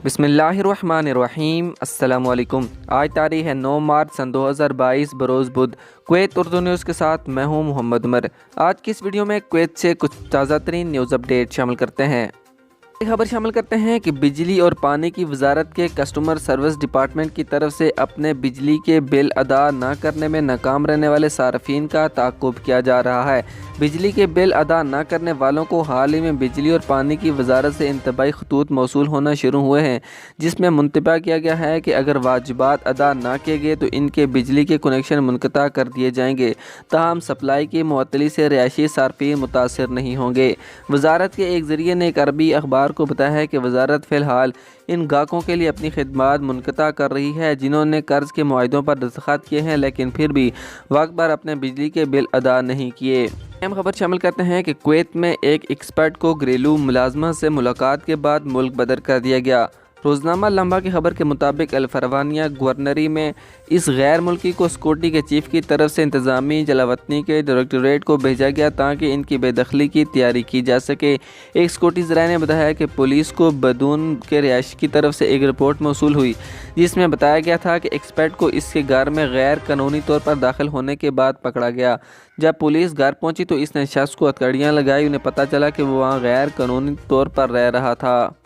बिस्मिल्लाहिर्रहमानिर्रहीम। अस्सलाम वालेकुम। आज तारीख है 9 मार्च सन 2022 बरोज़ बुध। कुवैत उर्दू न्यूज़ के साथ मैं हूं मोहम्मद उमर। आज की इस वीडियो में कुवैत से कुछ ताज़ा तरीन न्यूज़ अपडेट शामिल करते हैं। खबर शामिल करते हैं कि बिजली और पानी की वजारत के कस्टमर सर्विस डिपार्टमेंट की तरफ से अपने बिजली के बिल अदा न करने में नाकाम रहने वाले सार्फिन का ताक़ुब किया जा रहा है। बिजली के बिल अदा न करने वालों को हाल ही में बिजली और पानी की वजारत से इंतबाही खतूत मौसूल होना शुरू हुए हैं, जिसमें मुंतबा किया गया है कि अगर वाजिबात अदा न किए गए तो इनके बिजली के कनेक्शन मुनक़ता कर दिए जाएंगे। ताहम सप्लाई की मुअत्तली से रिहायशी सार्फिन मुतासर नहीं होंगे। वजारत के एक ज़रिए ने एक अरबी अखबार को बताया है कि वजारत फ़िलहाल इन गाहकों के लिए अपनी खिदमात मुनक़ता कर रही है जिन्होंने कर्ज़ के मुआहदों पर दस्तखत किए हैं लेकिन फिर भी वक्त पर अपने बिजली के बिल अदा नहीं किए। अहम खबर शामिल करते हैं कि कुवैत में एक एक्सपर्ट को घरेलू मुलाजमत से मुलाकात के बाद मुल्क बदर कर दिया गया। रोज़नामा लम्हा की खबर के मुताबिक अल-फरवानिया गवर्नरी में इस गैर मुल्की को सिक्योरिटी के चीफ की तरफ से इंतज़ामी जलावतनी के डायरेक्टोरेट को भेजा गया ताकि इनकी बेदखली की तैयारी की जा सके। एक सिक्योरिटी ज़राए ने बताया कि पुलिस को बदून के रिहायशी की तरफ से एक रिपोर्ट मौसूल हुई जिसमें बताया गया था कि एक्सपर्ट को इसके घर में गैर कानूनी तौर पर दाखिल होने के बाद पकड़ा गया। जब पुलिस घर पहुंची तो इसने शख्स को हथकड़ियाँ लगाई। उन्हें पता चला कि वो वहाँ गैर कानूनी तौर पर रह रहा था।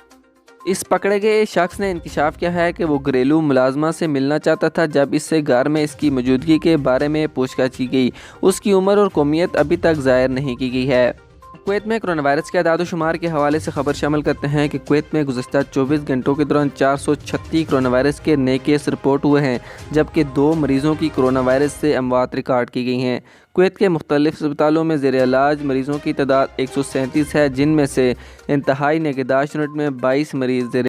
इस पकड़े गए शख्स ने इंकशाफ किया है कि वो घरेलू मुलाजमा से मिलना चाहता था। जब इससे घर में इसकी मौजूदगी के बारे में पूछताछ की गई, उसकी उम्र और कौमियत अभी तक ज़ाहिर नहीं की गई है। कुवैत में कोरोना वायरस के अदाद शुमार के हवाले से खबर शामिल करते हैं कि कुवैत में गुज़श्ता 24 घंटों के दौरान 436 कोरोना वायरस के नए केस रिपोर्ट हुए हैं, जबकि 2 मरीज़ों की कोरोना वायरस से अमवात रिकॉर्ड की गई हैं। कुवैत के मुख्तलिफ अस्पतालों में ज़ेर इलाज मरीज़ों की तादाद 137 है, जिनमें से इंतहाई निगहदाश्त यूनिट में 22 मरीज़